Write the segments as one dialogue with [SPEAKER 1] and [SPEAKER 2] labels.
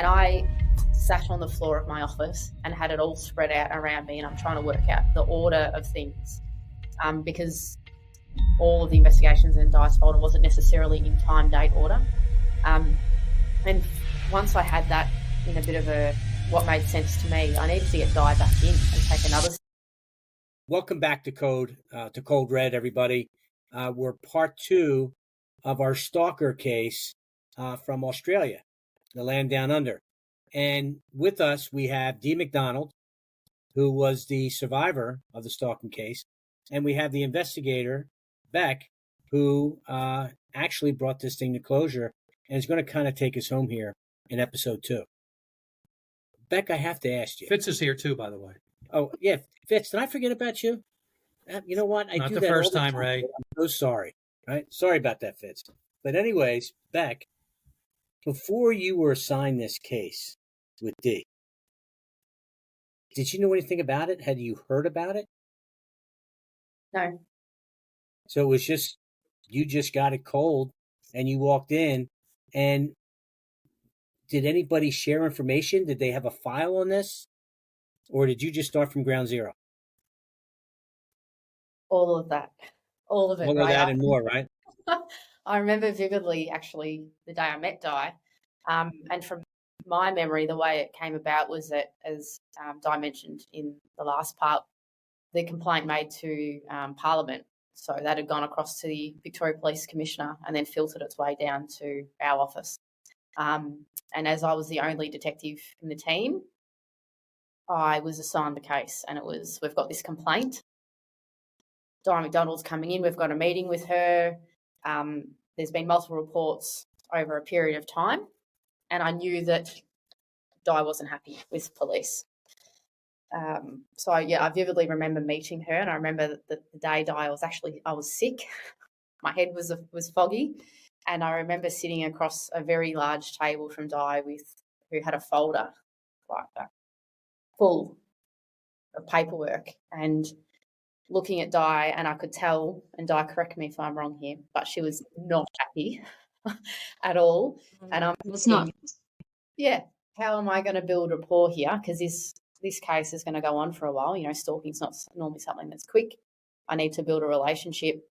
[SPEAKER 1] And I sat on the floor of my office and had it all spread out around me, and I'm trying to work out the order of things because all of the investigations in Di's folder wasn't necessarily in time, date, order. And once I had that in a bit of what made sense to me, I needed to get Di back in and take another.
[SPEAKER 2] Welcome back to Code Red, everybody. We're part 2 of our Stalker case from Australia, the land down under. And with us, we have Dee McDonald, who was the survivor of the stalking case. And we have the investigator, Beck, who actually brought this thing to closure and is going to kind of take us home here in episode 2. Beck, I have to ask you.
[SPEAKER 3] Fitz is here too, by the way.
[SPEAKER 2] Oh, yeah. Fitz, did I forget about you? You know what?
[SPEAKER 3] Not the first time, Ray.
[SPEAKER 2] I'm so sorry. Right? Sorry about that, Fitz. But anyways, Beck, before you were assigned this case with Dee, did you know anything about it? Had you heard about it?
[SPEAKER 1] No.
[SPEAKER 2] So it was just, you just got it cold and you walked in, and did anybody share information? Did they have a file on this? Or did you just start from ground zero?
[SPEAKER 1] All of that. All of it.
[SPEAKER 2] All of that and more, right?
[SPEAKER 1] I remember vividly, actually, the day I met Di. And from my memory, the way it came about was that, as Di mentioned in the last part, the complaint made to Parliament. So that had gone across to the Victoria Police Commissioner and then filtered its way down to our office. And as I was the only detective in the team, I was assigned the case, and it was, we've got this complaint. Di McDonald's coming in. We've got a meeting with her. There's been multiple reports over a period of time, and I knew that Di wasn't happy with police. So I vividly remember meeting her, and I remember that the day Di I was sick. My head was foggy, and I remember sitting across a very large table from Di who had a folder like that, full of paperwork, and looking at Di, and I could tell, and Di, correct me if I'm wrong here, but she was not happy at all. And I'm thinking, yeah, how am I going to build rapport here? Because this case is going to go on for a while. You know, stalking's not normally something that's quick. I need to build a relationship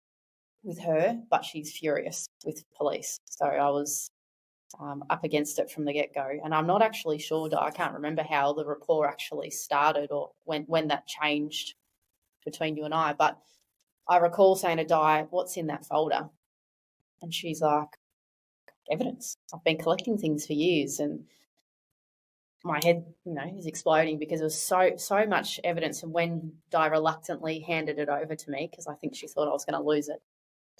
[SPEAKER 1] with her, but she's furious with police. So I was up against it from the get-go. And I'm not actually sure, I can't remember how the rapport actually started or when that changed between you and I, but I recall saying to Di, what's in that folder? And she's like, evidence. I've been collecting things for years, and my head, is exploding because there was so much evidence. And when Di reluctantly handed it over to me, because I think she thought I was going to lose it,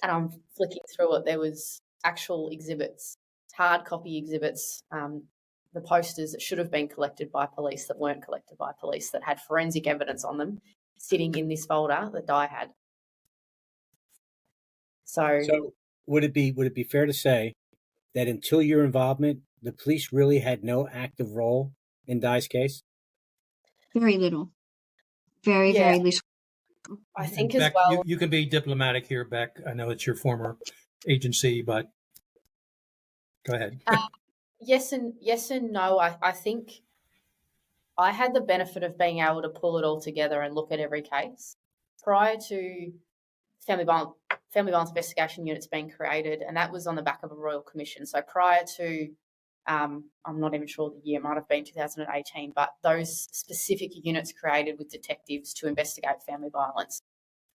[SPEAKER 1] and I'm flicking through it, there was actual exhibits, hard copy exhibits, the posters that should have been collected by police that weren't collected by police, that had forensic evidence on them, sitting in this folder that Di had. So
[SPEAKER 2] would it be fair to say that until your involvement, the police really had no active role in Di's case?
[SPEAKER 4] Very little. Very little.
[SPEAKER 1] I think
[SPEAKER 3] Beck,
[SPEAKER 1] as well.
[SPEAKER 3] You can be diplomatic here, Beck. I know it's your former agency, but go ahead.
[SPEAKER 1] Yes and no. I think I had the benefit of being able to pull it all together and look at every case. Prior to family violence investigation units being created, and that was on the back of a royal commission. So prior to, I'm not even sure the year, it might have been 2018, but those specific units created with detectives to investigate family violence,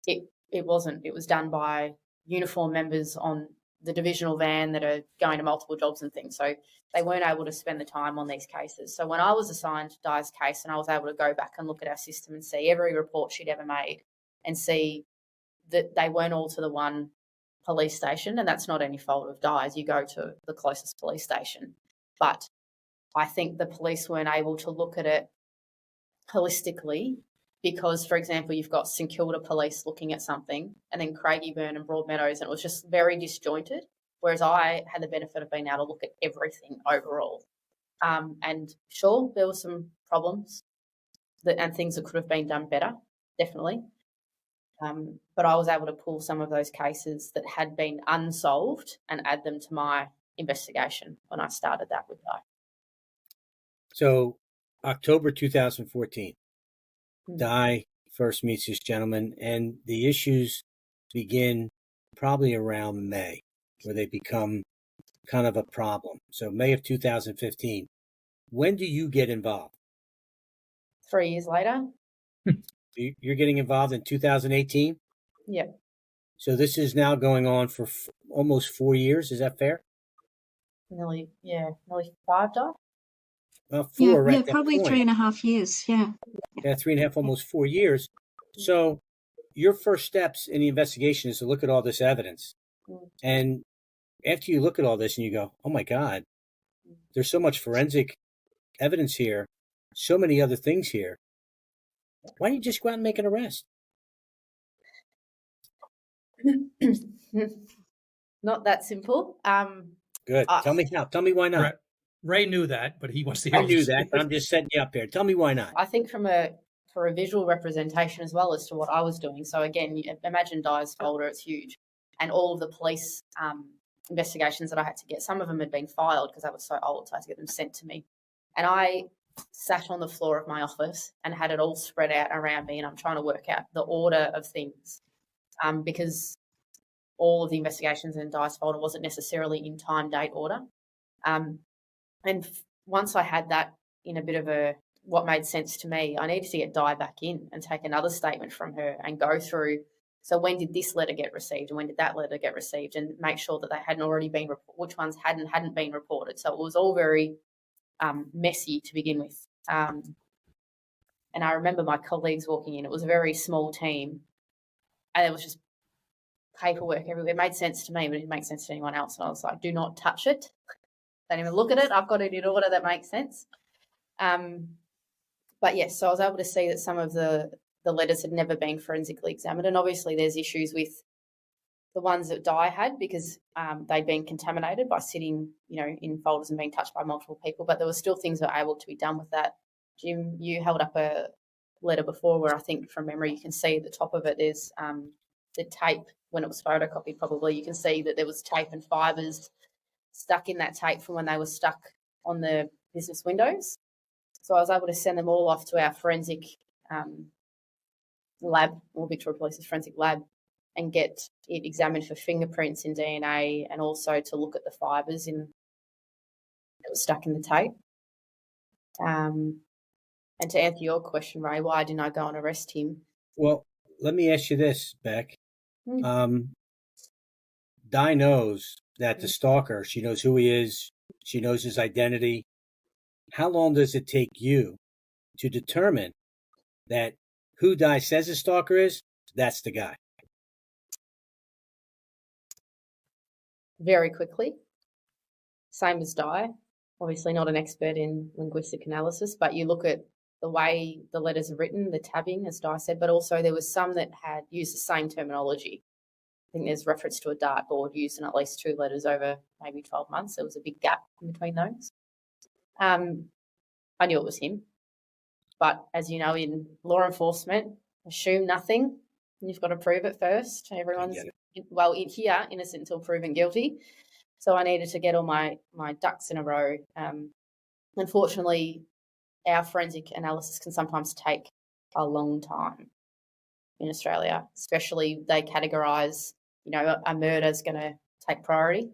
[SPEAKER 1] it wasn't. It was done by uniformed members on the divisional van that are going to multiple jobs and things. So they weren't able to spend the time on these cases. So when I was assigned to Di's case, and I was able to go back and look at our system and see every report she'd ever made and see that they weren't all to the one police station, and that's not any fault of Di's. You go to the closest police station. But I think the police weren't able to look at it holistically because, for example, you've got St Kilda police looking at something and then Craigieburn and Broadmeadows, and it was just very disjointed, whereas I had the benefit of being able to look at everything overall. And sure, there were some problems and things that could have been done better, definitely. But I was able to pull some of those cases that had been unsolved and add them to my investigation when I started that with Di.
[SPEAKER 2] So October 2014,
[SPEAKER 1] Mm.
[SPEAKER 2] Di first meets this gentleman, and the issues begin probably around May, where they become kind of a problem. So May of 2015. When do you get involved?
[SPEAKER 1] 3 years later.
[SPEAKER 2] You're getting involved in 2018?
[SPEAKER 1] Yeah.
[SPEAKER 2] So this is now going on for almost 4 years. Is that fair?
[SPEAKER 1] Nearly 5 died.
[SPEAKER 2] Well,
[SPEAKER 4] Yeah,
[SPEAKER 2] four at that
[SPEAKER 4] probably
[SPEAKER 2] point.
[SPEAKER 4] 3.5 years. Yeah.
[SPEAKER 2] Yeah, 3.5, almost 4 years. So your first steps in the investigation is to look at all this evidence.
[SPEAKER 1] Mm.
[SPEAKER 2] And after you look at all this and you go, oh my God, there's so much forensic evidence here, so many other things here. Why don't you just go out and make an arrest?
[SPEAKER 1] Not that simple.
[SPEAKER 2] Good. Tell me how. Tell me why not.
[SPEAKER 3] Ray knew that, but he wants to hear.
[SPEAKER 2] I knew that, but I'm just setting you up here. Tell me why not.
[SPEAKER 1] I think for a visual representation as well as to what I was doing. So again, you imagine Di's folder, it's huge. And all of the police investigations that I had to get, some of them had been filed because I was so old, so I had to get them sent to me. And I sat on the floor of my office and had it all spread out around me, and I'm trying to work out the order of things because all of the investigations in Di's folder wasn't necessarily in time, date, order. And once I had that in a bit of what made sense to me, I needed to get Di back in and take another statement from her and go through, so when did this letter get received and when did that letter get received, and make sure that they hadn't already been, which ones hadn't been reported. So it was all very messy to begin with. And I remember my colleagues walking in. It was a very small team and it was just paperwork everywhere. It made sense to me, but it didn't make sense to anyone else. And I was like, do not touch it. Don't even look at it. I've got it in order that makes sense. But yes, so I was able to see that some of the letters had never been forensically examined. And obviously there's issues with the ones that Di had because they'd been contaminated by sitting, in folders and being touched by multiple people. But there were still things that were able to be done with that. Jim, you held up a letter before where I think from memory you can see at the top of it there's the tape. When it was photocopied, probably you can see that there was tape and fibres stuck in that tape from when they were stuck on the business windows. So I was able to send them all off to our forensic lab, or Victoria Police's forensic lab, and get it examined for fingerprints and DNA, and also to look at the fibres that was stuck in the tape. And to answer your question, Ray, why didn't I go and arrest him?
[SPEAKER 2] Well, let me ask you this, Beck. Di knows that the stalker, she knows who he is, she knows his identity. How long does it take you to determine that who Di says the stalker is, that's the guy?
[SPEAKER 1] Very quickly. Same as Di. Obviously not an expert in linguistic analysis, but you look at the way the letters are written, the tabbing, as Di said, but also there was some that had used the same terminology. I think there's reference to a dartboard used in at least 2 letters over maybe 12 months. There was a big gap in between those. I knew it was him. But as you know, in law enforcement, assume nothing. You've got to prove it first. Everyone's, here, innocent until proven guilty. So I needed to get all my ducks in a row. Unfortunately, our forensic analysis can sometimes take a long time in Australia, especially they categorise, a murder is going to take priority.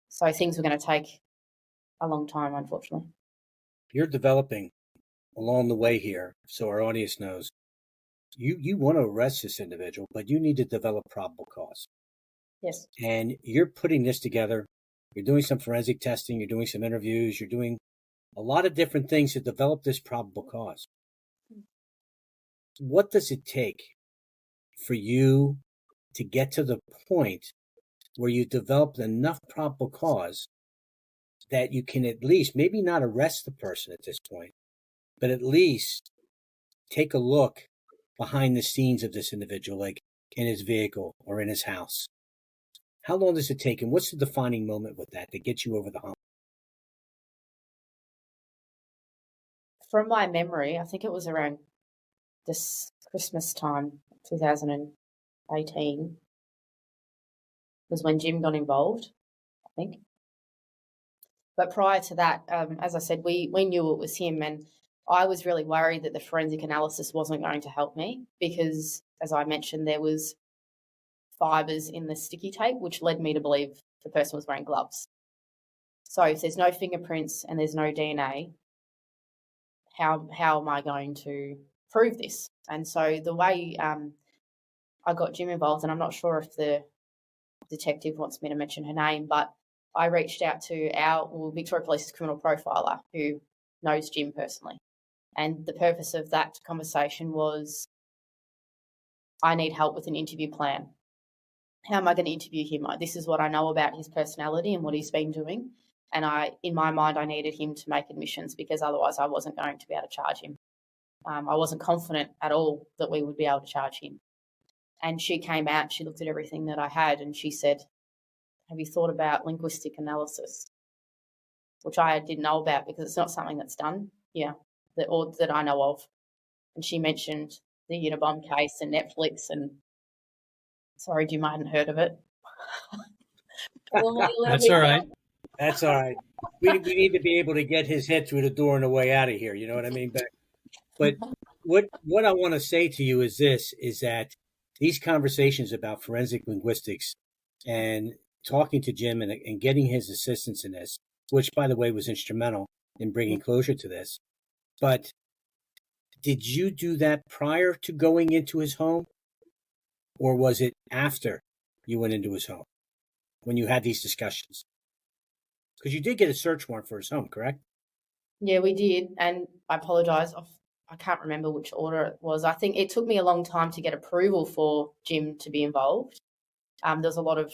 [SPEAKER 1] So things were going to take a long time, unfortunately.
[SPEAKER 2] You're developing along the way here, so our audience knows. You want to arrest this individual, but you need to develop probable cause.
[SPEAKER 1] Yes.
[SPEAKER 2] And you're putting this together. You're doing some forensic testing. You're doing some interviews. You're doing a lot of different things to develop this probable cause. What does it take for you to get to the point where you develop enough probable cause that you can at least, maybe not arrest the person at this point, but at least take a look behind the scenes of this individual, like in his vehicle or in his house? How long does it take, and what's the defining moment with that gets you over the hump?
[SPEAKER 1] From my memory, I think it was around this Christmas time, 2018, was when Jim got involved, I think. But prior to that, as I said, we knew it was him, and I was really worried that the forensic analysis wasn't going to help me because, as I mentioned, there was fibres in the sticky tape, which led me to believe the person was wearing gloves. So if there's no fingerprints and there's no DNA, how am I going to prove this? And so the way I got Jim involved, and I'm not sure if the detective wants me to mention her name, but I reached out to Victoria Police's criminal profiler who knows Jim personally. And the purpose of that conversation was, I need help with an interview plan. How am I going to interview him? This is what I know about his personality and what he's been doing. And in my mind, I needed him to make admissions because otherwise I wasn't going to be able to charge him. I wasn't confident at all that we would be able to charge him. And she came out, she looked at everything that I had, and she said, have you thought about linguistic analysis? Which I didn't know about because it's not something that's done, that I know of. And she mentioned the Unabomb case and Netflix, and sorry, Jim, I hadn't heard of it.
[SPEAKER 3] That's all right.
[SPEAKER 2] That's all right. We need to be able to get his head through the door on the way out of here. You know what I mean? But what I want to say to you is that these conversations about forensic linguistics and talking to Jim and getting his assistance in this, which, by the way, was instrumental in bringing closure to this. But did you do that prior to going into his home, or was it after you went into his home when you had these discussions? Because you did get a search warrant for his home, correct?
[SPEAKER 1] Yeah, we did. And I apologise. I can't remember which order it was. I think it took me a long time to get approval for Jim to be involved. There's a lot of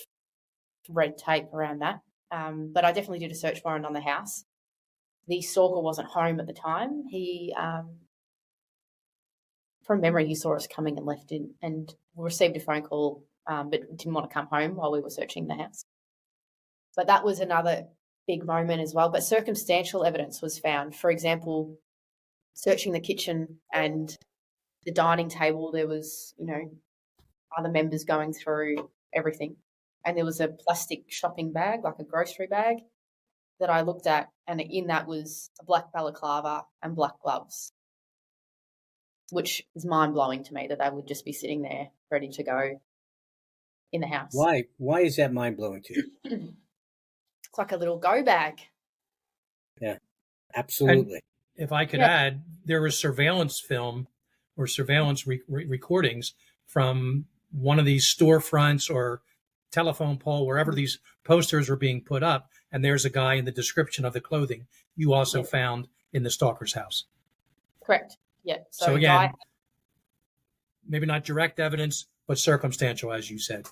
[SPEAKER 1] red tape around that. But I definitely did a search warrant on the house. The stalker wasn't home at the time. He, from memory, he saw us coming and left it and received a phone call, but didn't want to come home while we were searching the house. But that was another big moment as well. But circumstantial evidence was found. For example, searching the kitchen and the dining table, there was, other members going through everything. And there was a plastic shopping bag, like a grocery bag, that I looked at, and in that was a black balaclava and black gloves, which is mind-blowing to me that they would just be sitting there ready to go in the house.
[SPEAKER 2] Why? Why is that mind-blowing to you?
[SPEAKER 1] It's like a little go bag.
[SPEAKER 2] Yeah, absolutely.
[SPEAKER 3] And if I could add, there was surveillance film or surveillance recordings from one of these storefronts or telephone pole, wherever these posters were being put up, and there's a guy in the description of the clothing you also found in the stalker's house.
[SPEAKER 1] Correct. Yeah.
[SPEAKER 3] So again, maybe not direct evidence, but circumstantial, as you said.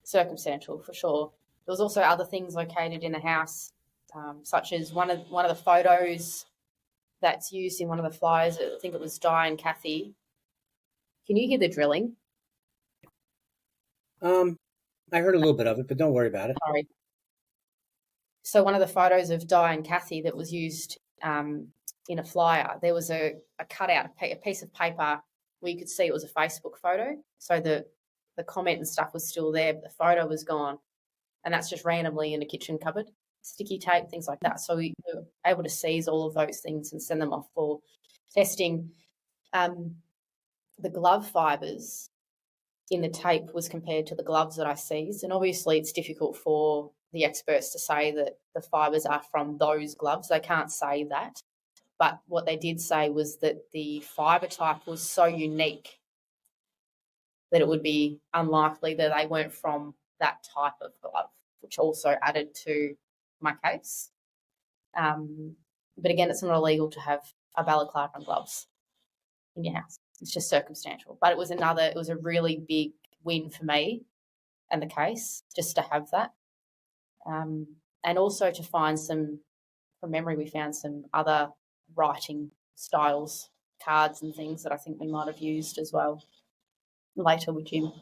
[SPEAKER 1] Circumstantial, for sure. There was also other things located in the house, such as one of the photos that's used in one of the flyers. I think it was Di and Kathy. Can you hear the drilling?
[SPEAKER 2] I heard a little bit of it, but don't worry about it.
[SPEAKER 1] Sorry. So one of the photos of Di and Kathy that was used in a flyer, there was a cutout, a piece of paper where you could see it was a Facebook photo. So the comment and stuff was still there, but the photo was gone. And that's just randomly in a kitchen cupboard, sticky tape, things like that. So we were able to seize all of those things and send them off for testing. The glove fibres in the tape was compared to the gloves that I seized. And obviously it's difficult for the experts to say that the fibres are from those gloves. They can't say that. But what they did say was that the fibre type was so unique that it would be unlikely that they weren't from that type of glove, which also added to my case. But again, it's not illegal to have a balaclava and gloves in your house. It's just circumstantial. But it was a really big win for me and the case just to have that. And also to find from memory, we found some other writing styles, cards and things that I think we might have used as well later with Jim.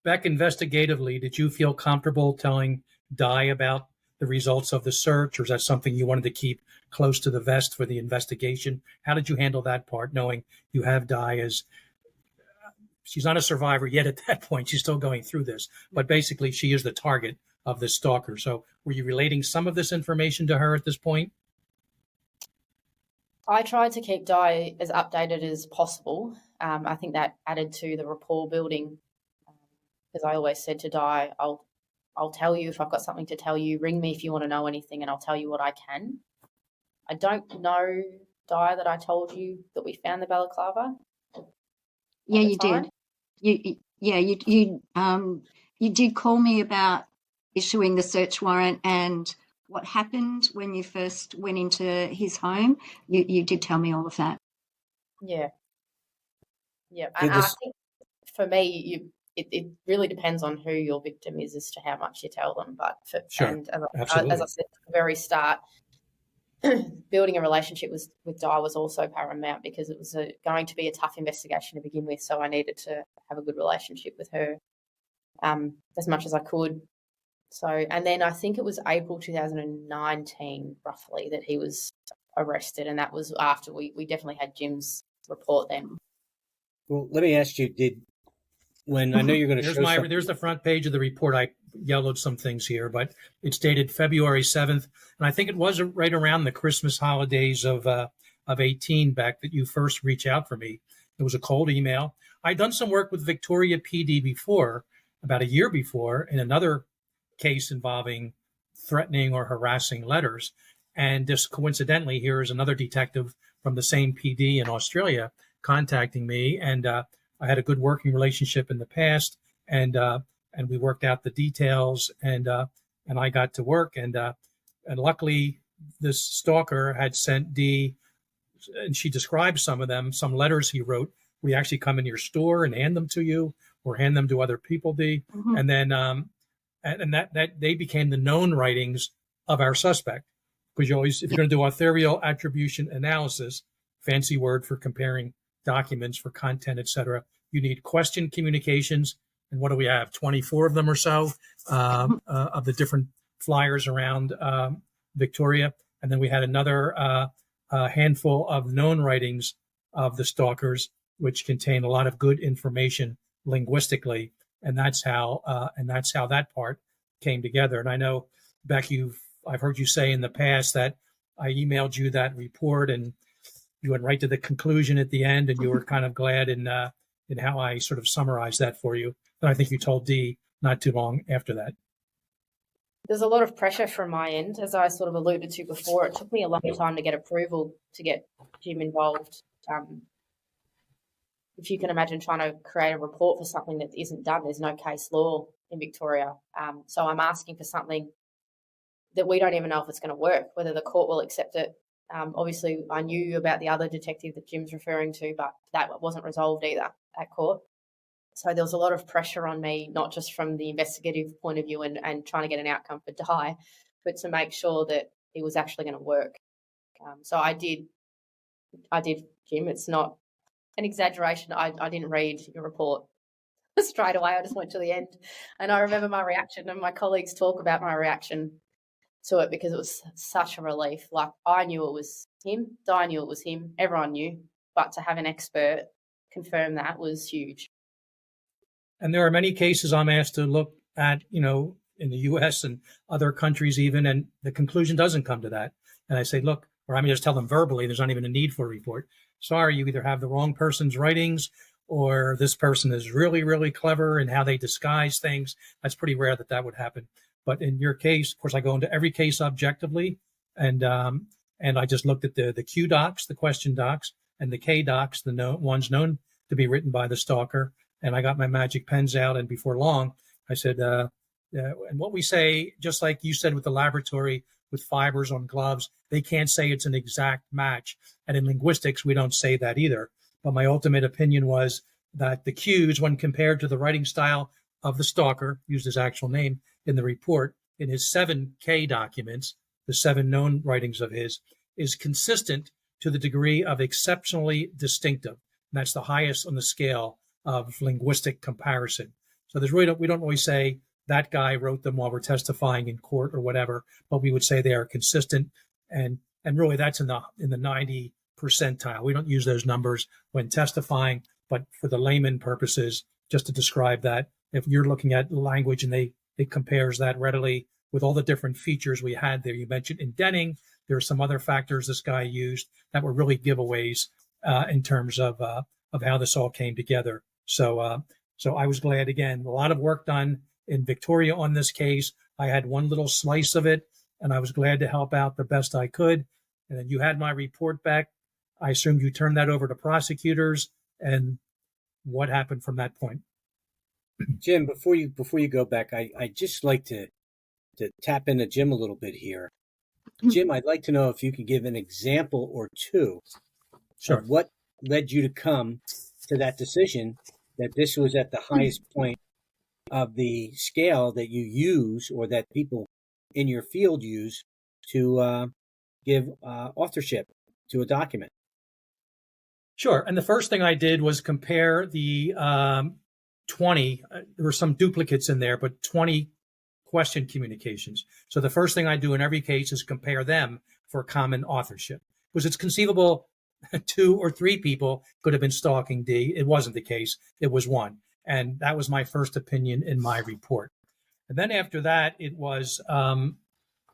[SPEAKER 3] Beck, investigatively, did you feel comfortable telling Di about the results of the search, or is that something you wanted to keep close to the vest for the investigation? How did you handle that part, knowing you have Di as she's not a survivor yet at that point, she's still going through this, but basically she is the target of the stalker. So were you relating some of this information to her at this point?
[SPEAKER 1] I tried to keep Di as updated as possible. I think that added to the rapport building, because I always said to Di, I'll tell you if I've got something to tell you. Ring me if you want to know anything, and I'll tell you what I can. I don't know, Di, that I told you that we found the balaclava.
[SPEAKER 4] Yeah, you did. You did call me about issuing the search warrant and what happened when you first went into his home. You did tell me all of that.
[SPEAKER 1] Yeah. And I think for me, it really depends on who your victim is as to how much you tell them. But
[SPEAKER 3] Sure.
[SPEAKER 1] And as
[SPEAKER 3] Absolutely.
[SPEAKER 1] I said at the very start, building a relationship with Di was also paramount, because it was going to be a tough investigation to begin with. So I needed to have a good relationship with her as much as I could. So, and then I think it was April 2019, roughly, that he was arrested. And that was after we definitely had Jim's report then.
[SPEAKER 2] Well, let me ask you, when I know you're going to show
[SPEAKER 3] there's the front page of the report. I yellowed some things here, but it's dated February 7th. And I think it was right around the Christmas holidays of 18, Beck, that you first reached out for me. It was a cold email. I'd done some work with Victoria PD before, about a year before, in another case involving threatening or harassing letters. And just coincidentally, here is another detective from the same PD in Australia contacting me. And I had a good working relationship in the past, and we worked out the details, and I got to work, and luckily this stalker had sent Dee, and she described some of them, some letters he wrote. We actually come in your store and hand them to you, or hand them to other people, Dee, and then and that they became the known writings of our suspect, because you always, if you're going to do authorial attribution analysis, fancy word for comparing documents for content, etc., you need question communications. And what do we have? 24 of them or so of the different flyers around Victoria. And then we had another handful of known writings of the stalkers, which contain a lot of good information linguistically. And that's how that part came together. And I know, Beck, I've heard you say in the past that I emailed you that report, and you went right to the conclusion at the end, and you were kind of glad in how I sort of summarized that for you. And I think you told Dee not too long after that.
[SPEAKER 1] There's a lot of pressure from my end, as I sort of alluded to before. It took me a long time to get approval to get Jim involved. If you can imagine trying to create a report for something that isn't done, there's no case law in Victoria. So I'm asking for something that we don't even know if it's going to work, whether the court will accept it. Obviously, I knew about the other detective that Jim's referring to, but that wasn't resolved either at court. So there was a lot of pressure on me, not just from the investigative point of view and trying to get an outcome for Di, but to make sure that it was actually going to work. So I did, Jim. It's not an exaggeration. I didn't read your report straight away. I just went to the end. And I remember my reaction, and my colleagues talk about my reaction to it, because it was such a relief. Like, I knew it was him. Di knew it was him. Everyone knew. But to have an expert confirm that was huge.
[SPEAKER 3] And there are many cases I'm asked to look at, in the U.S. and other countries even, and the conclusion doesn't come to that. And I say, look, or I mean, just tell them verbally, there's not even a need for a report. Sorry, you either have the wrong person's writings, or this person is really, really clever in how they disguise things. That's pretty rare that would happen. But in your case, of course, I go into every case objectively, and I just looked at the Q docs, the question docs, and the K docs, the ones known to be written by the stalker. And I got my magic pens out, and before long, I said, and what we say, just like you said with the laboratory, with fibers on gloves, they can't say it's an exact match. And in linguistics, we don't say that either. But my ultimate opinion was that the Qs, when compared to the writing style of the stalker, used his actual name in the report, in his 7K documents, the 7 known writings of his, is consistent to the degree of exceptionally distinctive. And that's the highest on the scale of linguistic comparison. So we don't always say that guy wrote them while we're testifying in court or whatever, but we would say they are consistent, and really that's in the 90 percentile. We don't use those numbers when testifying, but for the layman purposes, just to describe that, if you're looking at language and they it compares that readily with all the different features we had there. You mentioned indenting. There are some other factors this guy used that were really giveaways in terms of how this all came together. So I was glad, again, a lot of work done in Victoria on this case. I had one little slice of it, and I was glad to help out the best I could. And then you had my report back. I assume you turned that over to prosecutors, and what happened from that point?
[SPEAKER 2] Jim, before you go back, I just like to tap into Jim a little bit here. Jim, I'd like to know if you could give an example or two of what led you to come to that decision that this was at the highest point of the scale that you use or that people in your field use to give authorship to a document.
[SPEAKER 3] Sure. And the first thing I did was compare the 20, there were some duplicates in there, but 20 question communications. So the first thing I do in every case is compare them for common authorship, because it's conceivable 2 or 3 people could have been stalking D. It wasn't the case. It was one. And that was my first opinion in my report. And then after that, it was,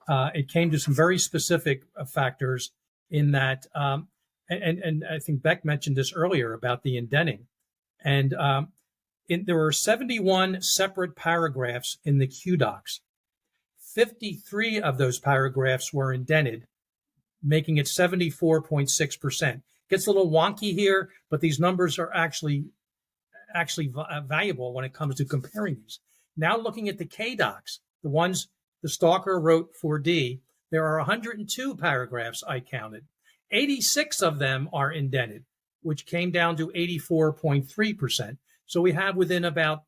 [SPEAKER 3] it came to some very specific factors in that, and I think Beck mentioned this earlier about the indenting. And there were 71 separate paragraphs in the Q docs. 53 of those paragraphs were indented, making it 74.6%. Gets a little wonky here, but these numbers are actually valuable when it comes to comparing these. Now looking at the K docs, the ones the stalker wrote for D, there are 102 paragraphs I counted. 86 of them are indented, which came down to 84.3%. So we have within about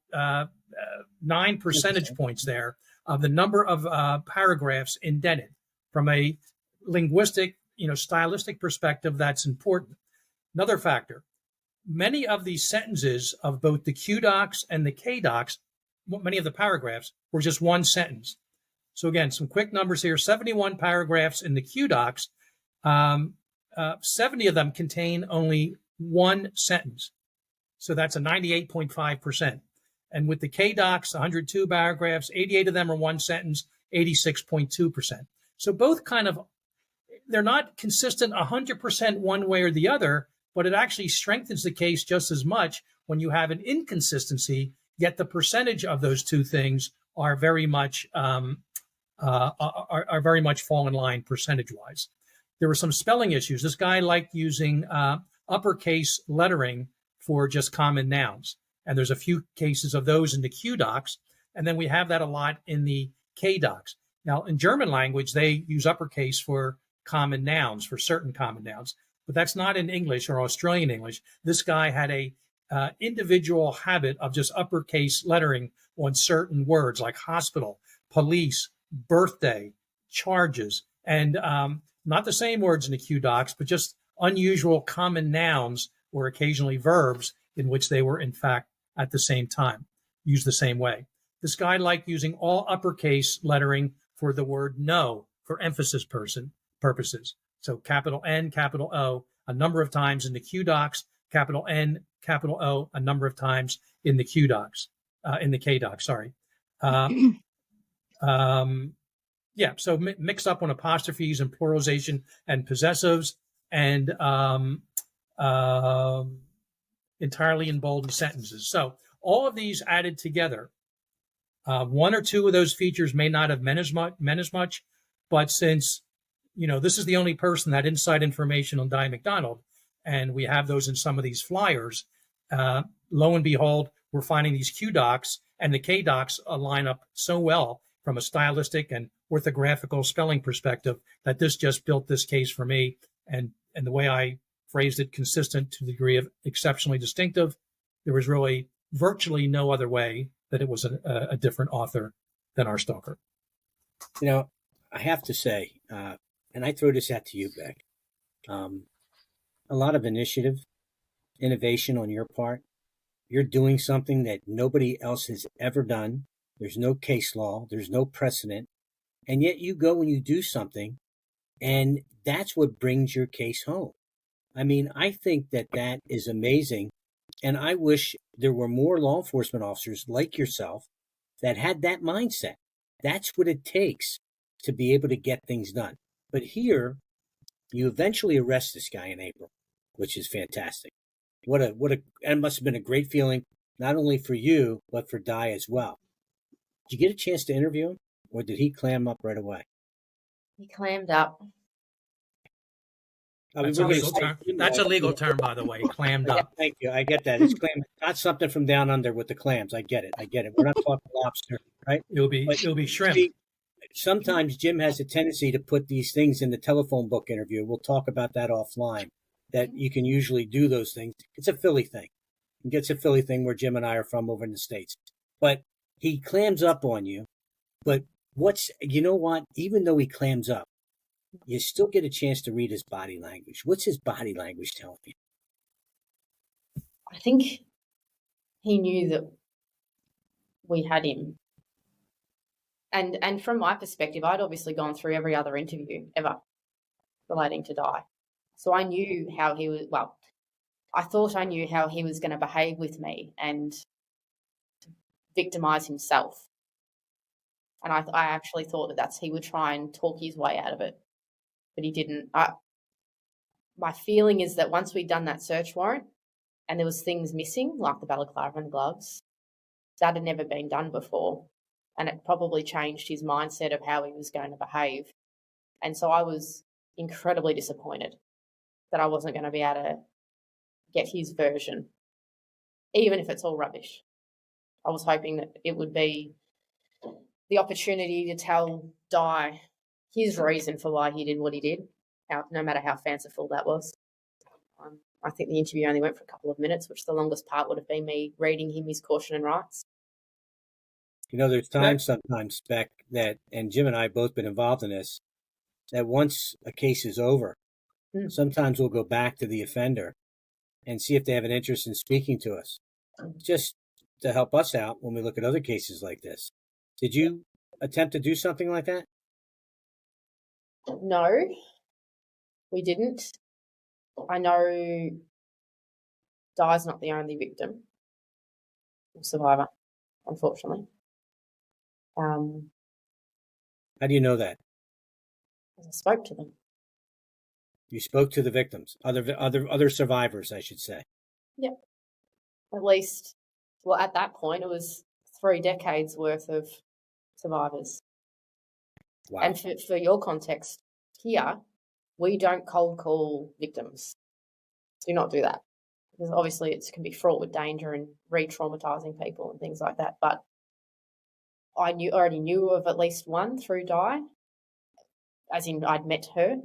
[SPEAKER 3] 9 percentage points there of the number of paragraphs indented. From a linguistic, stylistic perspective, that's important. Another factor, many of these sentences of both the Q docs and the K docs, many of the paragraphs were just one sentence. So again, some quick numbers here, 71 paragraphs in the Q docs, 70 of them contain only one sentence. So that's a 98.5%. And with the K docs, 102 paragraphs, 88 of them are one sentence, 86.2%. So both they're not consistent 100% one way or the other, but it actually strengthens the case just as much when you have an inconsistency, yet the percentage of those two things are very much fall in line percentage-wise. There were some spelling issues. This guy liked using uppercase lettering for just common nouns. And there's a few cases of those in the Q docs. And then we have that a lot in the K docs. Now, in German language, they use uppercase for common nouns, for certain common nouns. But that's not in English or Australian English. This guy had a individual habit of just uppercase lettering on certain words like hospital, police, birthday, charges, and not the same words in the Q docs, but just unusual common nouns or occasionally verbs in which they were, in fact, at the same time, used the same way. This guy liked using all uppercase lettering for the word no for emphasis purposes. So capital N, capital O, a number of times in the Q docs, capital N, capital O, a number of times in the Q docs, in the K docs, sorry. So mix up on apostrophes and pluralization and possessives, and entirely in bold sentences. So all of these added together, one or two of those features may not have meant as much, but since this is the only person that had inside information on Di McDonald, and we have those in some of these flyers, lo and behold, we're finding these Q docs and the K docs line up so well from a stylistic and orthographical spelling perspective that this just built this case for me. And the way I phrased it, consistent to the degree of exceptionally distinctive, there was really virtually no other way that it was a different author than our stalker.
[SPEAKER 2] I have to say, and I throw this out to you, Beck, a lot of initiative, innovation on your part. You're doing something that nobody else has ever done. There's no case law. There's no precedent. And yet you go and you do something, and that's what brings your case home. I mean, I think that is amazing. And I wish there were more law enforcement officers like yourself that had that mindset. That's what it takes to be able to get things done. But here, you eventually arrest this guy in April, which is fantastic. It must have been a great feeling, not only for you, but for Di as well. Did you get a chance to interview him, or did he clam up right away?
[SPEAKER 1] He clammed up.
[SPEAKER 3] That's a legal term, by the way, clammed up.
[SPEAKER 2] Thank you. I get that. It's clam, not something from down under with the clams. I get it. We're not talking lobster, right?
[SPEAKER 3] It'll be shrimp.
[SPEAKER 2] See, sometimes Jim has a tendency to put these things in the telephone book interview. We'll talk about that offline, that you can usually do those things. It's a Philly thing. It's a Philly thing where Jim and I are from over in the States. But he clams up on you. But you know what? Even though he clams up, you still get a chance to read his body language. What's his body language telling you?
[SPEAKER 1] I think he knew that we had him. And from my perspective, I'd obviously gone through every other interview ever relating to Di. So I knew how he was, well, I thought I knew how he was going to behave with me and victimize himself. And I actually thought that he would try and talk his way out of it, but he didn't. My feeling is that once we'd done that search warrant and there was things missing, like the balaclava and gloves, that had never been done before. And it probably changed his mindset of how he was going to behave. And so I was incredibly disappointed that I wasn't going to be able to get his version, even if it's all rubbish. I was hoping that it would be the opportunity to tell Di his reason for why he did what he did, no matter how fanciful that was. I think the interview only went for a couple of minutes, which the longest part would have been me reading him his caution and rights.
[SPEAKER 2] You know, there's times sometimes, Beck, that, and Jim and I have both been involved in this, that once a case is over, sometimes we'll go back to the offender and see if they have an interest in speaking to us, just to help us out when we look at other cases like this. Did you attempt to do something like that?
[SPEAKER 1] No, we didn't. I know Di's not the only victim or survivor, unfortunately.
[SPEAKER 2] How do you know that?
[SPEAKER 1] I spoke to them.
[SPEAKER 2] You spoke to the victims, other survivors, I should say.
[SPEAKER 1] Yep. At least, well, at that point, it was 3 decades worth of survivors.
[SPEAKER 2] Wow.
[SPEAKER 1] And for your context here, we don't cold call victims. Do not do that. Because obviously it can be fraught with danger and re-traumatizing people and things like that. But I already knew of at least one through Di, as in I'd met her,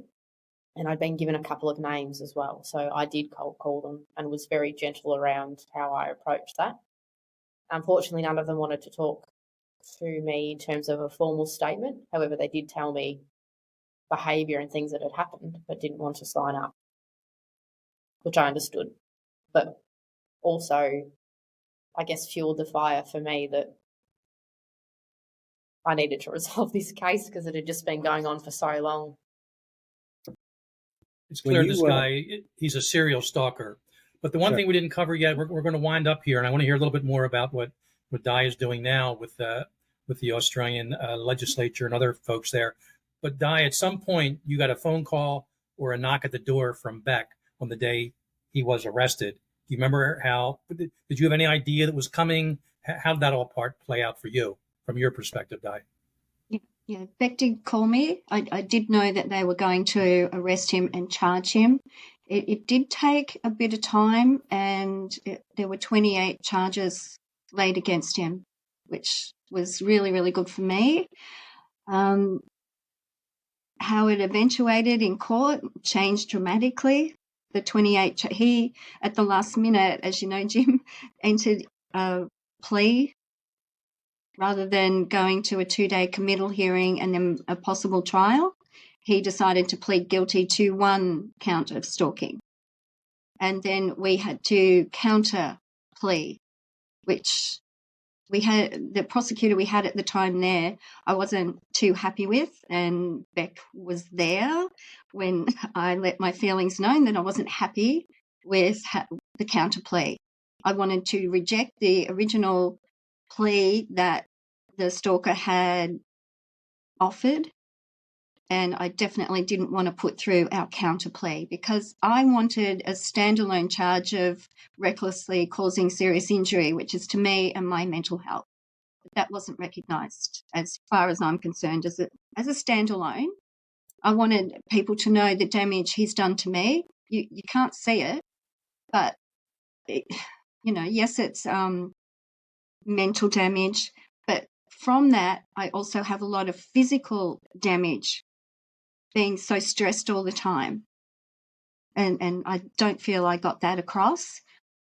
[SPEAKER 1] and I'd been given a couple of names as well. So I did cold call them and was very gentle around how I approached that. Unfortunately, none of them wanted to talk to me in terms of a formal statement. However, they did tell me behaviour and things that had happened, but didn't want to sign up, which I understood. But also, I guess, fueled the fire for me that I needed to resolve this case because it had just been going on for so long.
[SPEAKER 3] It's clear this guy, he's a serial stalker. But the one thing we didn't cover yet, we're going to wind up here, and I want to hear a little bit more about what Di is doing now with the Australian legislature and other folks there. But Di, at some point, you got a phone call or a knock at the door from Beck on the day he was arrested. Do you remember did you have any idea that was coming? How did that all play out for you from your perspective, Di?
[SPEAKER 4] Yeah, Beck did call me. I did know that they were going to arrest him and charge him. It did take a bit of time, and there were 28 charges laid against him, which was really, really good for me. How it eventuated in court changed dramatically. The 28, he, at the last minute, as you know, Jim, entered a plea rather than going to a 2-day committal hearing and then a possible trial. He decided to plead guilty to 1 count of stalking. And then we had to counter plea, which the prosecutor we had at the time there, I wasn't too happy with, and Beck was there when I let my feelings known that I wasn't happy with the counter plea. I wanted to reject the original plea that the stalker had offered, and I definitely didn't want to put through our counter plea because I wanted a standalone charge of recklessly causing serious injury, which is to me and my mental health. But that wasn't recognised as far as I'm concerned as a standalone. I wanted people to know the damage he's done to me. You can't see it, but yes, it's mental damage, but from that, I also have a lot of physical damage, being so stressed all the time. And I don't feel I got that across.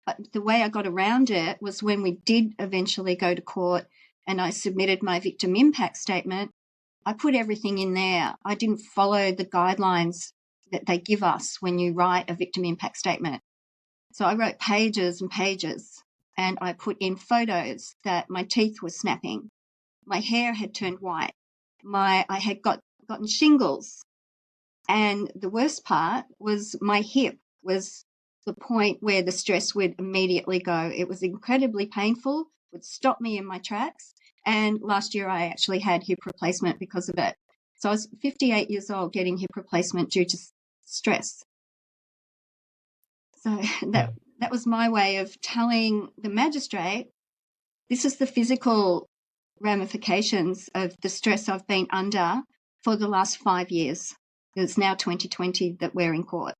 [SPEAKER 4] But the way I got around it was when we did eventually go to court and I submitted my victim impact statement, I put everything in there. I didn't follow the guidelines that they give us when you write a victim impact statement. So I wrote pages and pages, and I put in photos that my teeth were snapping, my hair had turned white, I had gotten shingles, and the worst part was my hip was the point where the stress would immediately go. It was incredibly painful, would stop me in my tracks, and last year I actually had hip replacement because of it. So I was 58 years old getting hip replacement due to stress. So that was my way of telling the magistrate, this is the physical ramifications of the stress I've been under for the last 5 years. It's now 2020 that we're in court.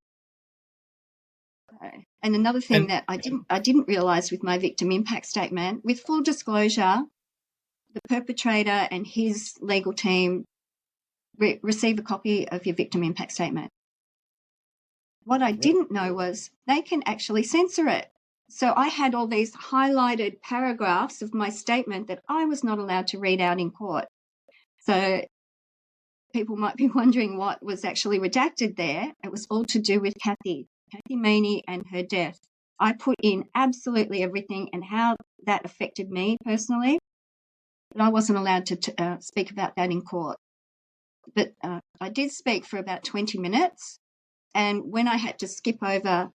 [SPEAKER 4] And another thing that I didn't realise with my victim impact statement, with full disclosure, the perpetrator and his legal team receive a copy of your victim impact statement. What I didn't know was they can actually censor it. So I had all these highlighted paragraphs of my statement that I was not allowed to read out in court. So people might be wondering what was actually redacted there. It was all to do with Kathy Maney and her death. I put in absolutely everything and how that affected me personally, but I wasn't allowed to speak about that in court. But I did speak for about 20 minutes. And when I had to skip over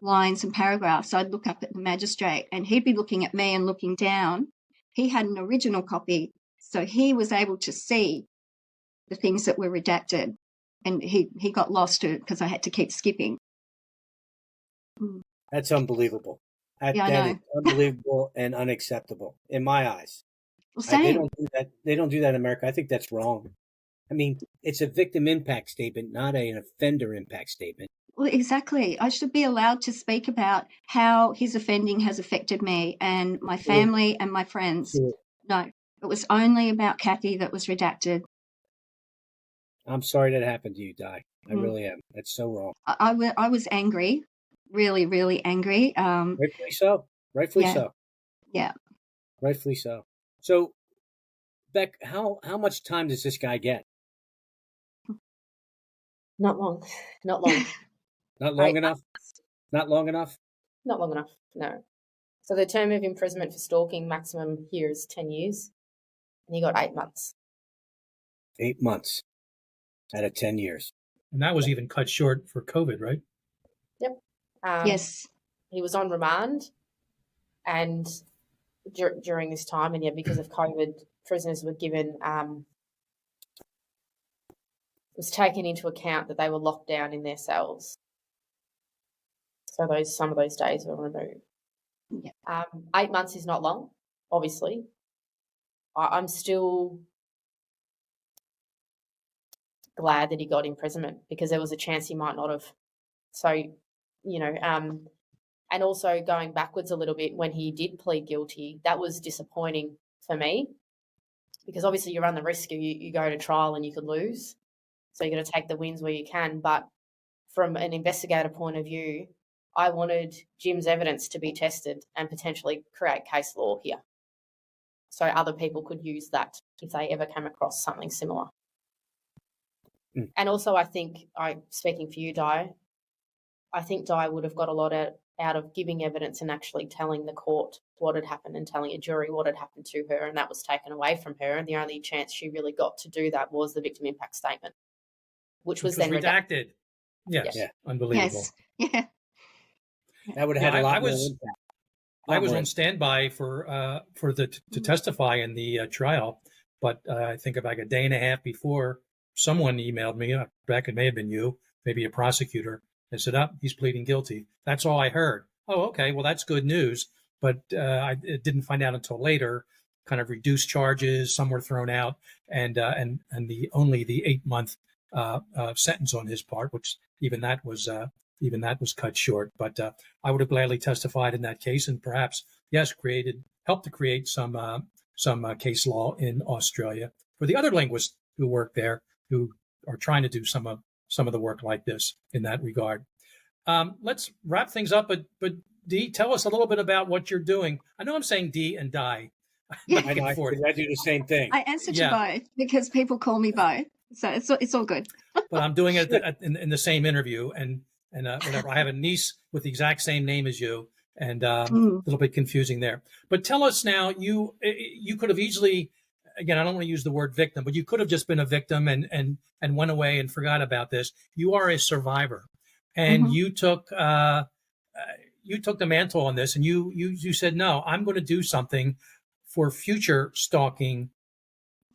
[SPEAKER 4] lines and paragraphs, I'd look up at the magistrate and he'd be looking at me and looking down. He had an original copy, so he was able to see the things that were redacted, and he got lost because I had to keep skipping.
[SPEAKER 2] That's unbelievable. That is unbelievable and unacceptable in my eyes.
[SPEAKER 4] Well, same.
[SPEAKER 2] They don't do that. They don't do that in America. I think that's wrong. I mean, it's a victim impact statement, not an offender impact statement.
[SPEAKER 4] Well, exactly. I should be allowed to speak about how his offending has affected me and my family and my friends.
[SPEAKER 2] Sure.
[SPEAKER 4] No, it was only about Kathy that was redacted.
[SPEAKER 2] I'm sorry that happened to you, Di. I really am. That's so wrong.
[SPEAKER 4] I was angry, really, really angry.
[SPEAKER 2] Rightfully so. Rightfully so.
[SPEAKER 4] Yeah.
[SPEAKER 2] Rightfully so. So, Beck, how much time does this guy get?
[SPEAKER 1] Not long. Not long.
[SPEAKER 2] Not long enough? Not long enough?
[SPEAKER 1] Not long enough, no. So the term of imprisonment for stalking maximum here is 10 years, and he got 8 months.
[SPEAKER 2] 8 months out of 10 years.
[SPEAKER 3] And that was even cut short for COVID, right?
[SPEAKER 1] Yep.
[SPEAKER 4] Yes.
[SPEAKER 1] He was on remand, and during this time, and because of COVID, prisoners were given was taken into account that they were locked down in their cells. So some of those days were removed. Yeah. 8 months is not long, obviously. I'm still glad that he got imprisonment because there was a chance he might not have. So, and also going backwards a little bit, when he did plead guilty, that was disappointing for me because obviously you run the risk of you go to trial and you could lose. So you're going to take the wins where you can. But from an investigator point of view, I wanted Jim's evidence to be tested and potentially create case law here so other people could use that if they ever came across something similar. And also I think, speaking for you, Di, I think Di would have got a lot out of giving evidence and actually telling the court what had happened and telling a jury what had happened to her, and that was taken away from her, and the only chance she really got to do that was the victim impact statement, which was then
[SPEAKER 3] redacted. Yes. Yeah. Unbelievable.
[SPEAKER 4] Yes. Yeah.
[SPEAKER 2] That would have had a lot more impact.
[SPEAKER 3] I was on standby to testify in the trial, but I think about a day and a half before, someone emailed me. Back, it may have been you, maybe a prosecutor, and said, he's pleading guilty. That's all I heard. Oh, okay. Well, that's good news. But I didn't find out until later. Kind of reduced charges. Some were thrown out, and only the 8-month sentence on his part, which even that was cut short. But I would have gladly testified in that case, and perhaps helped to create some case law in Australia for the other linguists who work there, who are trying to do some of the work like this in that regard. Let's wrap things up, but Dee, tell us a little bit about what you're doing. I know I'm saying Dee and Di.
[SPEAKER 2] I do the same thing.
[SPEAKER 4] I answer to both because people call me both, so it's all good.
[SPEAKER 3] But I'm doing it in the same interview, and whatever. I have a niece with the exact same name as you, and a little bit confusing there. But tell us now, you could have easily, again, I don't want to use the word victim, but you could have just been a victim and went away and forgot about this. You are a survivor, and you took the mantle on this, and you said, no, I'm going to do something for future stalking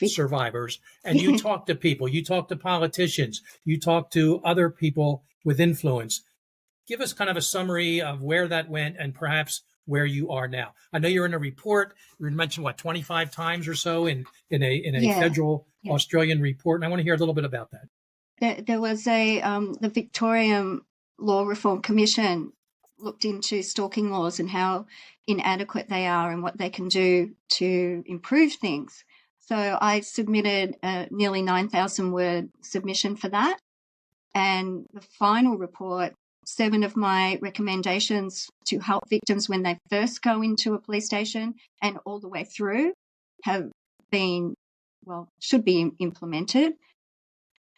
[SPEAKER 3] survivors. And you talk to people, you talk to politicians, you talk to other people with influence. Give us kind of a summary of where that went and perhaps where you are now. I know you're in a report. You mentioned 25 times or so in a federal Australian report, and I want to hear a little bit about that.
[SPEAKER 4] There was the Victorian Law Reform Commission looked into stalking laws and how inadequate they are and what they can do to improve things. So I submitted a nearly 9,000 word submission for that. And the final report, 7 of my recommendations to help victims when they first go into a police station and all the way through should be implemented.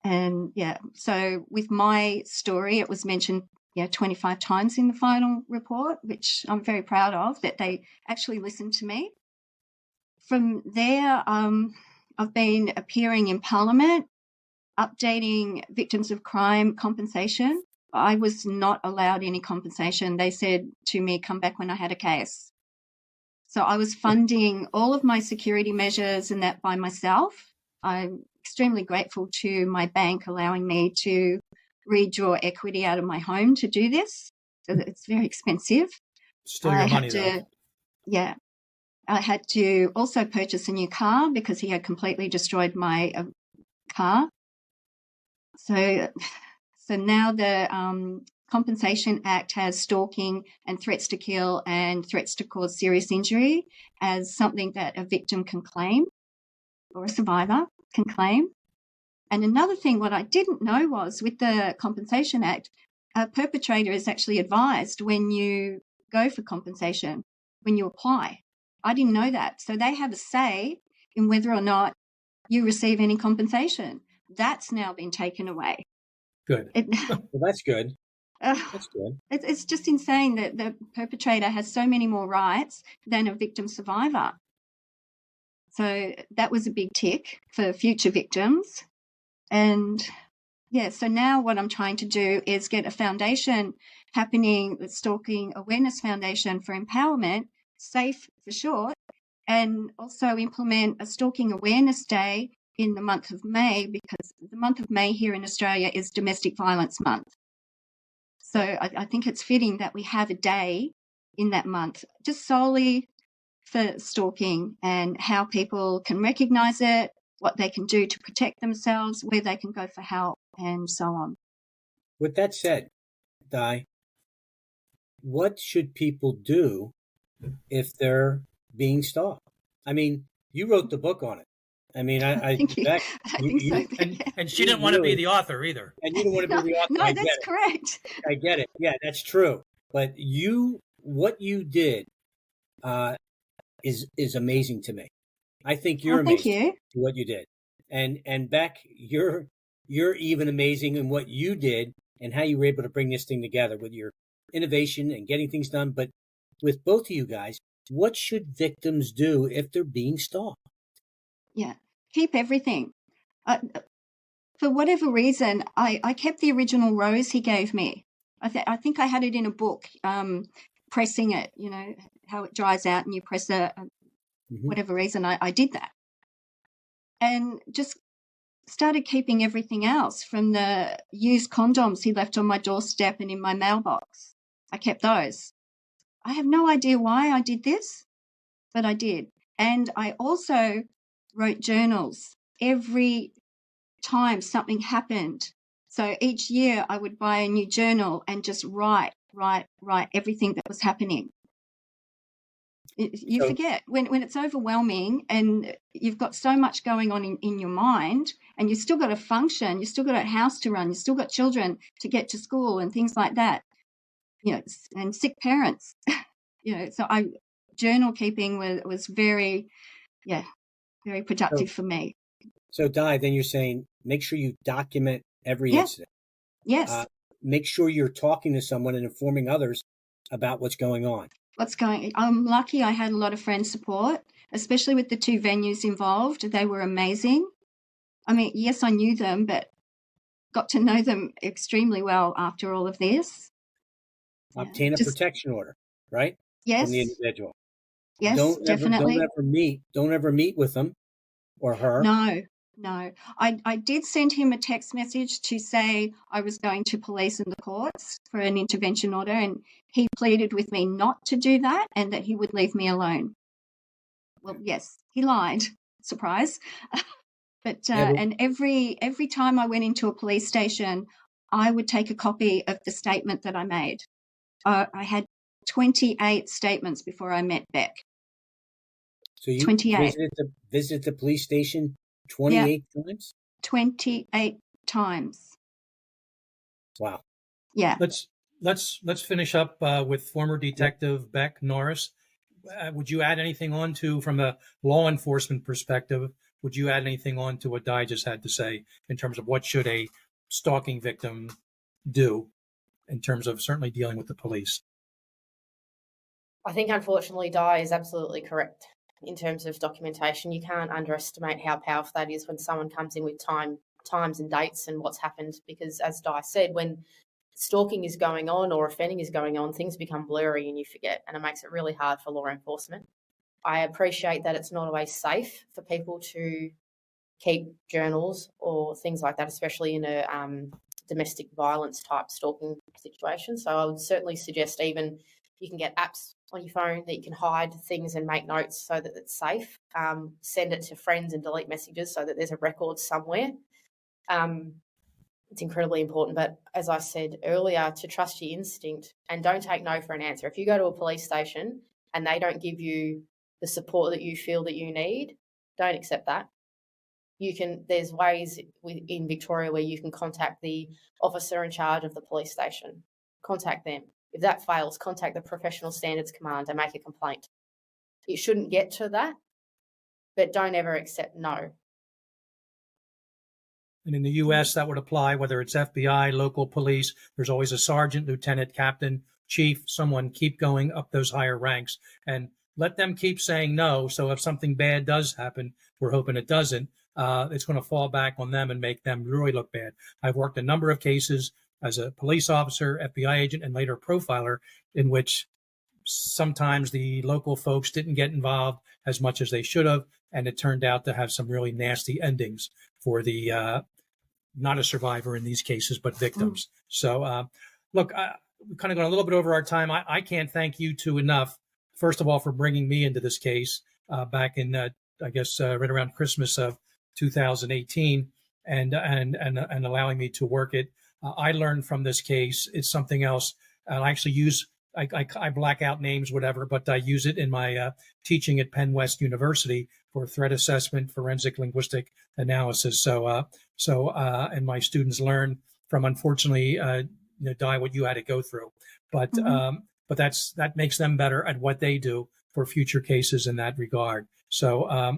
[SPEAKER 4] And so with my story, it was mentioned 25 times in the final report, which I'm very proud of, that they actually listened to me. From there, I've been appearing in Parliament, updating victims of crime compensation. I was not allowed any compensation. They said to me, come back when I had a case. So I was funding all of my security measures and that by myself. I'm extremely grateful to my bank allowing me to redraw equity out of my home to do this. It's very expensive.
[SPEAKER 3] Still your money, though.
[SPEAKER 4] Yeah. I had to also purchase a new car because he had completely destroyed my car. So now the Compensation Act has stalking and threats to kill and threats to cause serious injury as something that a victim can claim or a survivor can claim. And another thing, what I didn't know was with the Compensation Act, a perpetrator is actually advised when you go for compensation, when you apply. I didn't know that. So they have a say in whether or not you receive any compensation. That's now been taken away.
[SPEAKER 3] Good.
[SPEAKER 2] Well, that's good. That's good.
[SPEAKER 4] It's just insane that the perpetrator has so many more rights than a victim survivor. So that was a big tick for future victims. And so now what I'm trying to do is get a foundation happening, the Stalking Awareness Foundation for Empowerment, SAFE for short, and also implement a Stalking Awareness Day in the month of May, because the month of May here in Australia is Domestic Violence Month. So I think it's fitting that we have a day in that month just solely for stalking and how people can recognise it, what they can do to protect themselves, where they can go for help, and so on.
[SPEAKER 2] With that said, Di, what should people do if they're being stalked? I mean, you wrote the book on it. I mean, I think
[SPEAKER 4] so.
[SPEAKER 3] And she didn't want to be the author either.
[SPEAKER 2] And you didn't want to be the author.
[SPEAKER 4] No, that's correct.
[SPEAKER 2] I get it. Yeah, that's true. But what you did is amazing to me. I think you're amazing.
[SPEAKER 4] Thank you.
[SPEAKER 2] For what you did. And Beck, you're even amazing in what you did and how you were able to bring this thing together with your innovation and getting things done. But with both of you guys, what should victims do if they're being stalked?
[SPEAKER 4] Yeah, keep everything. For whatever reason, I kept the original rose he gave me. I think I had it in a book, pressing it, how it dries out and you press
[SPEAKER 2] Mm-hmm.
[SPEAKER 4] whatever reason, I did that. And just started keeping everything else, from the used condoms he left on my doorstep and in my mailbox. I kept those. I have no idea why I did this, but I did. And I also wrote journals every time something happened. So each year I would buy a new journal and just write everything that was happening. You forget when it's overwhelming and you've got so much going on in your mind, and you've still got to function, you've still got a house to run, you've still got children to get to school and things like that, and sick parents, so journal keeping was very productive for me.
[SPEAKER 2] So Di, then you're saying make sure you document every incident.
[SPEAKER 4] Yes.
[SPEAKER 2] Make sure you're talking to someone and informing others about what's going on.
[SPEAKER 4] I'm lucky I had a lot of friend support, especially with the 2 venues involved. They were amazing. I mean, yes, I knew them, but got to know them extremely well after all of this.
[SPEAKER 2] Obtain a protection order, right?
[SPEAKER 4] Yes.
[SPEAKER 2] From the individual.
[SPEAKER 4] Yes, definitely.
[SPEAKER 2] Don't ever meet with them or her.
[SPEAKER 4] No. I did send him a text message to say I was going to police and the courts for an intervention order, and he pleaded with me not to do that and that he would leave me alone. Well, yes, he lied. Surprise. But and every time I went into a police station, I would take a copy of the statement that I made. I had 28 statements before I met Beck.
[SPEAKER 2] So you
[SPEAKER 4] 28.
[SPEAKER 2] visited the police station 28 times?
[SPEAKER 4] 28 times.
[SPEAKER 2] Wow.
[SPEAKER 4] Yeah.
[SPEAKER 3] Let's finish up with former Detective Beck Norris. Would you add anything on to, from a law enforcement perspective, would you add anything on to what Di just had to say in terms of what should a stalking victim do in terms of certainly dealing with the police?
[SPEAKER 1] I think, unfortunately, Di is absolutely correct in terms of documentation. You can't underestimate how powerful that is when someone comes in with times and dates and what's happened, because, as Di said, when stalking is going on or offending is going on, things become blurry and you forget, and it makes it really hard for law enforcement. I appreciate that it's not always safe for people to keep journals or things like that, especially in a domestic violence type stalking situation. So I would certainly suggest even you can get apps on your phone that you can hide things and make notes so that it's safe. Send it to friends and delete messages so that there's a record somewhere. It's incredibly important. But as I said earlier, to trust your instinct and don't take no for an answer. If you go to a police station and they don't give you the support that you feel that you need, don't accept that. There's ways in Victoria where you can contact the officer in charge of the police station. Contact them. If that fails, contact the Professional Standards Command and make a complaint. It shouldn't get to that, but don't ever accept no.
[SPEAKER 3] And in the U.S., that would apply whether it's FBI, local police. There's always a sergeant, lieutenant, captain, chief, someone. Keep going up those higher ranks and let them keep saying no. So if something bad does happen, we're hoping it doesn't, it's going to fall back on them and make them really look bad. I've worked a number of cases as a police officer, FBI agent, and later profiler, in which sometimes the local folks didn't get involved as much as they should have, and it turned out to have some really nasty endings for the not a survivor in these cases, but victims. So, look, we've kind of gone a little bit over our time. I can't thank you two enough, first of all, for bringing me into this case back in, I guess, right around Christmas of 2018, and allowing me to work it. I learned from this case. It's something else. I actually use, I black out names, whatever, but I use it in my teaching at Penn West University for threat assessment, forensic linguistic analysis. So and my students learn from, unfortunately, Di, what you had to go through. But that makes them better at what they do for future cases in that regard. So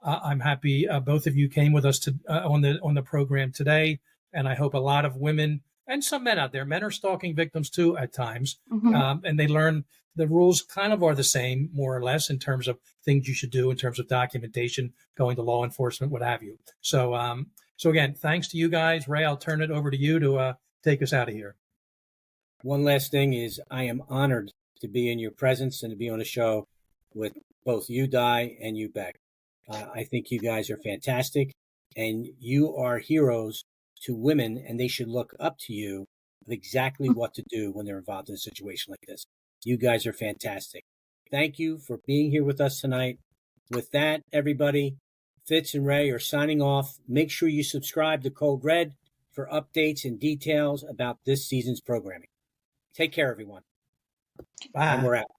[SPEAKER 3] I'm happy both of you came with us to on the program today, and I hope a lot of women and some men out there, men are stalking victims too at times, and they learn the rules kind of are the same, more or less, in terms of things you should do in terms of documentation, going to law enforcement, what have you. So, so again, thanks to you guys. Ray, I'll turn it over to you to take us out of here.
[SPEAKER 2] One last thing is I am honored to be in your presence and to be on a show with both you, Di, and you, Beck. I think you guys are fantastic, and you are heroes to women, and they should look up to you of exactly what to do when they're involved in a situation like this. You guys are fantastic. Thank you for being here with us tonight. With that, everybody, Fitz and Ray are signing off. Make sure you subscribe to Code Red for updates and details about this season's programming. Take care, everyone.
[SPEAKER 3] Bye.
[SPEAKER 2] And we're out.